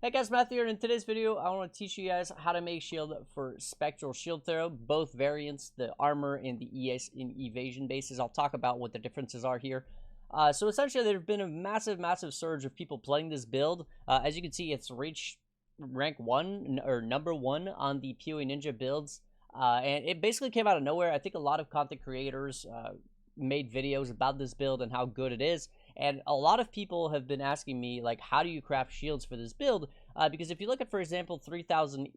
Hey guys, Matthew here, and in today's video, I want to teach you guys how to make shield for Spectral Shield Throw, both variants, the armor and the evasion bases. I'll talk about what the differences are here. So essentially, there's been a massive surge of people playing this build. As you can see, it's reached rank 1, or number 1 on the PoE Ninja builds. And it basically came out of nowhere. I think a lot of content creators made videos about this build and how good it is. And a lot of people have been asking me, like, how do you craft shields for this build? Because if you look at, for example, 3,000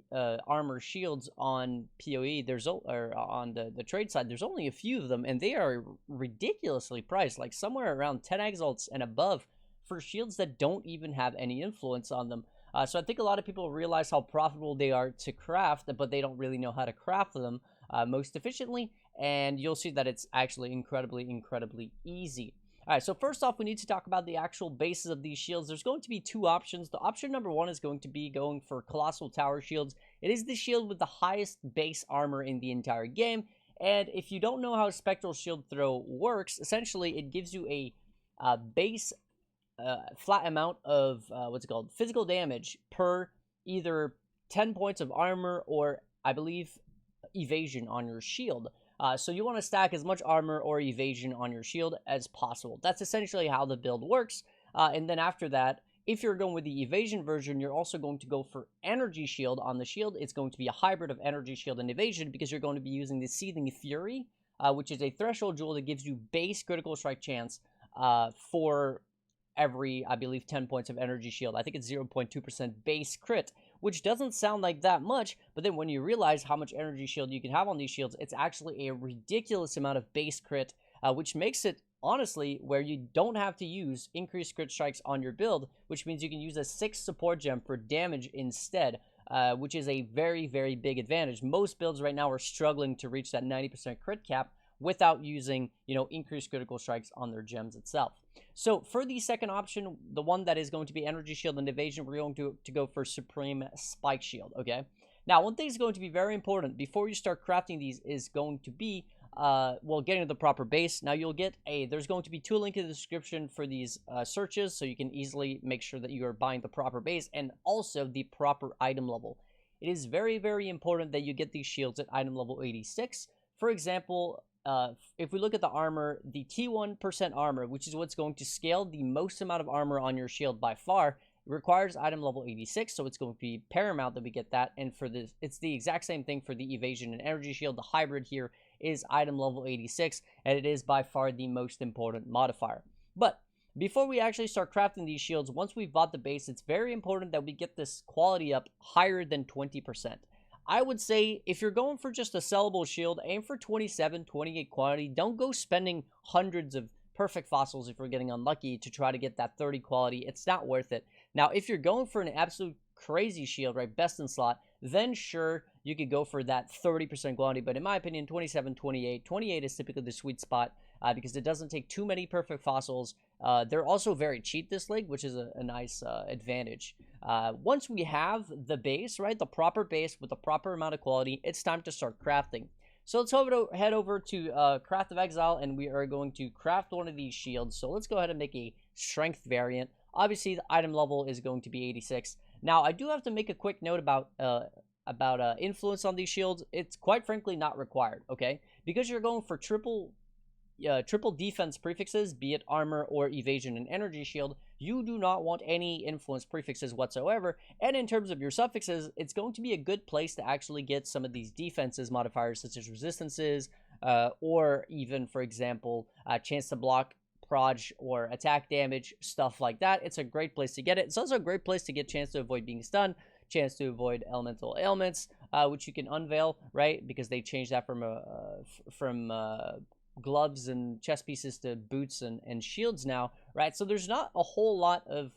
armor shields on PoE, or on the trade side, there's only a few of them, and they are ridiculously priced, like somewhere around 10 exalts and above for shields that don't even have any influence on them. So I think a lot of people realize how profitable they are to craft, but they don't really know how to craft them most efficiently, and you'll see that it's actually incredibly easy. All right, so first off, we need to talk about the actual bases of these shields. There's going to be two options. The option number one is going to be going for Colossal Tower shields. It is the shield with the highest base armor in the entire game. And if you don't know how Spectral Shield Throw works, essentially it gives you a base flat amount of, physical damage per either 10 points of armor or, I believe, evasion on your shield. So you want to stack as much armor or evasion on your shield as possible. That's essentially how the build works. And then after that, if you're going with the evasion version, you're also going to go for energy shield on the shield. It's going to be a hybrid of energy shield and evasion because you're going to be using the Seething Fury, which is a threshold jewel that gives you base critical strike chance for every, I believe, 10 points of energy shield. I think it's 0.2% base crit, which doesn't sound like that much, but then when you realize how much energy shield you can have on these shields, it's actually a ridiculous amount of base crit, which makes it, honestly, where you don't have to use increased crit strikes on your build, which means you can use a 6 support gem for damage instead, which is a very big advantage. Most builds right now are struggling to reach that 90% crit cap without using, increased critical strikes on their gems itself. So for the second option, the one that is going to be energy shield and evasion, we're going to go for Supreme Spike Shield, okay? Now, one thing is going to be very important before you start crafting these is going to be, getting to the proper base. Now, there's going to be 2 links in the description for these searches, so you can easily make sure that you are buying the proper base and also the proper item level. It is very important that you get these shields at item level 86. For example, if we look at the armor, the T1% armor, which is what's going to scale the most amount of armor on your shield by far, requires item level 86, so it's going to be paramount that we get that. And for this, it's the exact same thing for the evasion and energy shield. The hybrid here is item level 86, and it is by far the most important modifier. But before we actually start crafting these shields, once we've bought the base, it's very important that we get this quality up higher than 20%. I would say if you're going for just a sellable shield, aim for 27, 28 quality. Don't go spending hundreds of perfect fossils if you're getting unlucky to try to get that 30 quality. It's not worth it. Now, if you're going for an absolute crazy shield, right, best in slot, then sure, you could go for that 30% quality. But in my opinion, 27, 28. 28 is typically the sweet spot because it doesn't take too many perfect fossils. They're also very cheap this league, which is a nice advantage. Once we have the base, right, the proper base with the proper amount of quality, it's time to start crafting. So let's head over to Craft of Exile, and we are going to craft one of these shields. So let's go ahead and make a strength variant. Obviously, the item level is going to be 86. Now, I do have to make a quick note about influence on these shields. It's quite frankly not required, okay? Because you're going for triple defense prefixes, be it armor or evasion and energy shield, you do not want any influence prefixes whatsoever. And in terms of your suffixes, it's going to be a good place to actually get some of these defenses modifiers such as resistances, or even, for example, chance to block, proj, or attack damage, stuff like that. It's a great place to get it. It's also a great place to get chance to avoid being stunned, chance to avoid elemental ailments, which you can unveil, right? Because they changed that from gloves and chest pieces to boots and shields now, right? So there's not a whole lot of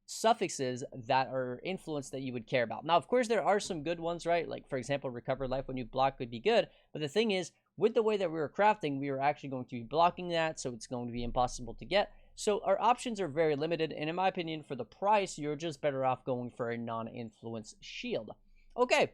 suffixes that are influenced that you would care about. Now, of course, there are some good ones, right? Like, for example, recover life when you block could be good. But the thing is, with the way that we were crafting, we were actually going to be blocking that, so it's going to be impossible to get. So our options are very limited, and in my opinion, for the price, you're just better off going for a non-influence shield. Okay.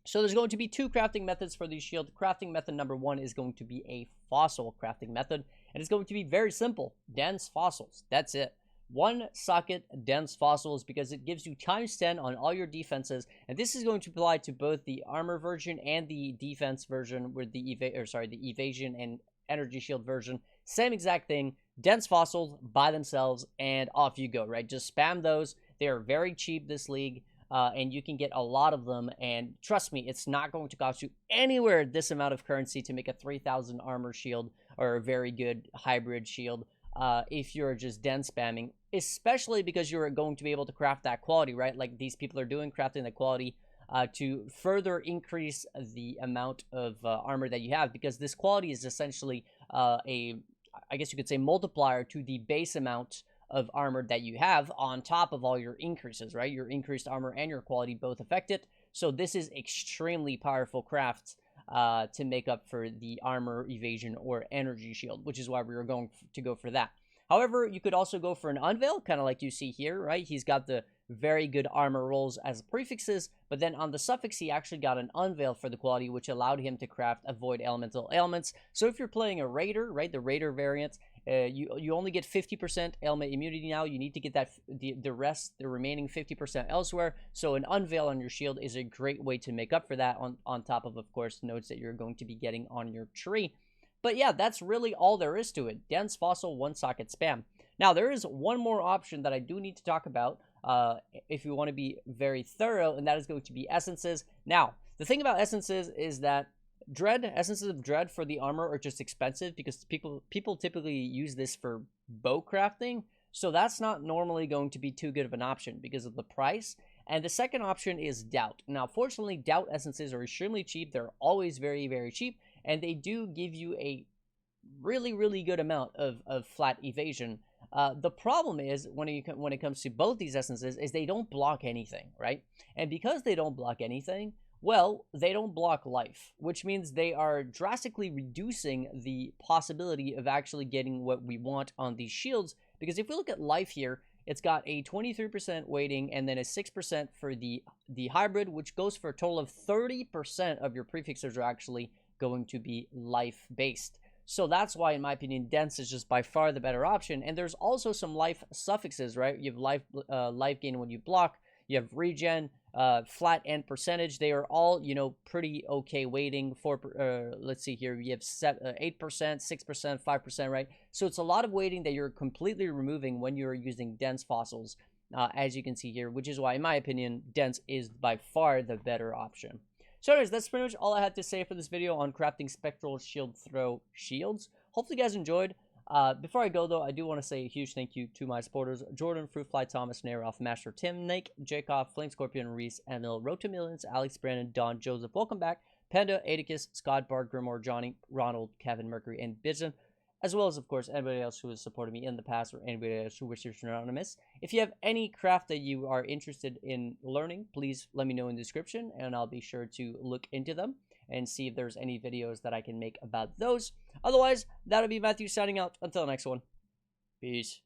So there's going to be 2 crafting methods for these shields. Crafting method number 1 is going to be a fossil crafting method, and it's going to be very simple. Dense fossils. That's it. one socket dense fossils because it gives you times 10 on all your defenses, and this is going to apply to both the armor version and the defense version with the the evasion and energy shield version. Same exact thing, dense fossils by themselves, and off you go, right? Just spam those. They are very cheap this league, and you can get a lot of them, and trust me, it's not going to cost you anywhere this amount of currency to make a 3000 armor shield or a very good hybrid shield. If you're just den spamming, especially because you're going to be able to craft that quality, right? Like these people are doing, crafting the quality to further increase the amount of armor that you have, because this quality is essentially I guess you could say, multiplier to the base amount of armor that you have on top of all your increases, right? Your increased armor and your quality both affect it. So this is extremely powerful crafts to make up for the armor, evasion, or energy shield, which is why we were going to go for that. However, you could also go for an unveil, kind of like you see here, right? He's got the very good armor rolls as prefixes, but then on the suffix, he actually got an unveil for the quality, which allowed him to craft avoid elemental ailments. So if you're playing a raider, right, the raider variant, you only get 50% ailment immunity now. You need to get that the remaining 50% elsewhere. So an unveil on your shield is a great way to make up for that on top of course, nodes that you're going to be getting on your tree. But yeah, that's really all there is to it. Dense fossil, one socket spam. Now, there is one more option that I do need to talk about if you want to be very thorough, and that is going to be essences. Now, the thing about essences is that essences of dread for the armor are just expensive because people typically use this for bow crafting. So that's not normally going to be too good of an option because of the price. And the second option is doubt. Now, fortunately, doubt essences are extremely cheap. They're always very, very cheap. And they do give you a really, really good amount of flat evasion. The problem is when it comes to both these essences is they don't block anything, right? And because they don't block anything, well, they don't block life, which means they are drastically reducing the possibility of actually getting what we want on these shields. Because if we look at life here, it's got a 23% weighting and then a 6% for the hybrid, which goes for a total of 30% of your prefixes are actually going to be life based. So that's why, in my opinion, dense is just by far the better option. And there's also some life suffixes, right? You have life gain when you block. You have regen, flat, and percentage. They are all, pretty okay weighting. Let's see here. You have 8%, 6%, 5%, right? So it's a lot of weighting that you're completely removing when you're using dense fossils, as you can see here, which is why, in my opinion, dense is by far the better option. So anyways, that's pretty much all I had to say for this video on crafting Spectral Shield Throw shields. Hopefully you guys enjoyed. Before I go, though, I do want to say a huge thank you to my supporters: Jordan, Fruitfly, Thomas, Naroff, Master Tim, Nate, Jacob, Flame Scorpion, Reese, Emil, Road to Millions, Alex, Brandon, Don, Joseph, Welcome Back, Panda, Atticus, Scott, Bart, Grimoire, Johnny, Ronald, Kevin, Mercury, and Bizen, as well as, of course, anybody else who has supported me in the past or anybody else who wishes to anonymous. If you have any craft that you are interested in learning, please let me know in the description, and I'll be sure to look into them and see if there's any videos that I can make about those. Otherwise, that'll be Matthew signing out. Until the next one. Peace.